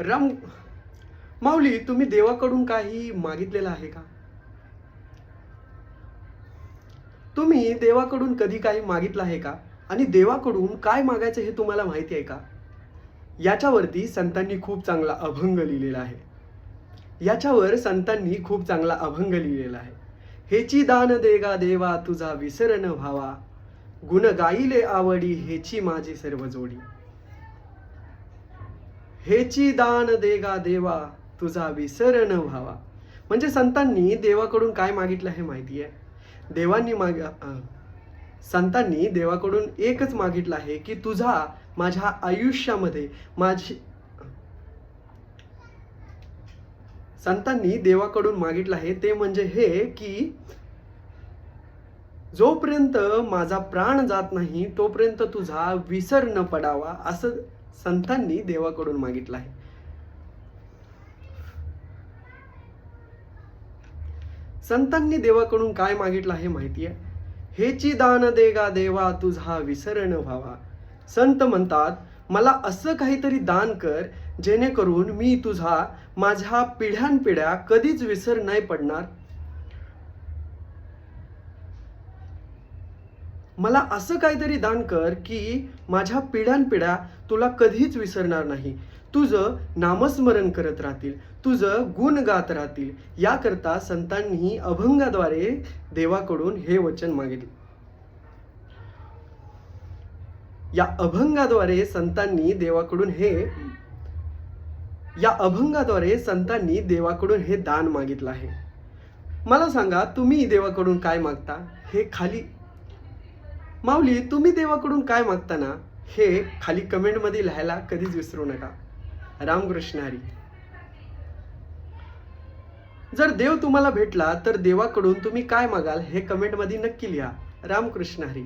राम माऊली, तुम्ही देवाकडून काही मागितलेलं आहे का? तुम्ही देवाकडून कधी काही मागितलं आहे का? आणि देवाकडून काय मागायचं हे तुम्हाला माहिती आहे का? याच्यावरती संतांनी खूप चांगला अभंग लिहिलेला आहे. याच्यावर संतांनी खूप चांगला अभंग लिहिलेला आहे. हेची दान देगा देवा तुझा विसर न व्हावा, गुण गाईले आवडी हेची माझी सर्व जोडी. हेची दान देगा देवा तुझा विसर न व्हावा. म्हणजे संतांनी देवाकडून काय मागितलं हे माहिती आहे. देवांनी संतांनी देवाकडून एकच मागितलं आहे की तुझा माझ्या आयुष्यामध्ये माझी संतांनी देवाकडून मागितलं आहे ते म्हणजे हे की जोपर्यंत माझा प्राण जात नाही तोपर्यंत तुझा विसर न पडावा, असं संतांनी देवाकडून मागितलं आहे. संतांनी देवाकडून काय मागितलं आहे माहिती आहे? हेची दान देगा देवा तुझा विसर न व्हावा. संत म्हणतात, मला असं काहीतरी दान कर जेणेकरून मी तुझा माझ्या पिढ्यानपिढ्या कधीच विसर नाही पडणार. मला असं काहीतरी दान कर की माझ्या पिढ्यानपिढ्या तुला कधीच विसरणार नाही. तुझं नामस्मरण करत राहतील, तुझं गुण गात राहतील. याकरता संतांनी अभंगाद्वारे देवाकडून हे वचन मागितले. या अभंगाद्वारे संतांनी देवाकडून हे दान मागितलं आहे. मला सांगा, तुम्ही देवाकडून काय मागता हे खाली माऊली, तुम्ही देवाकडून काय मागता ना, हे खाली कमेंटमध्ये लिहायला कधीच विसरू नका. रामकृष्ण हरी. जर देव तुम्हाला भेटला तर देवाकडून तुम्ही काय मागाल हे कमेंटमध्ये नक्की लिहा. रामकृष्ण हरी.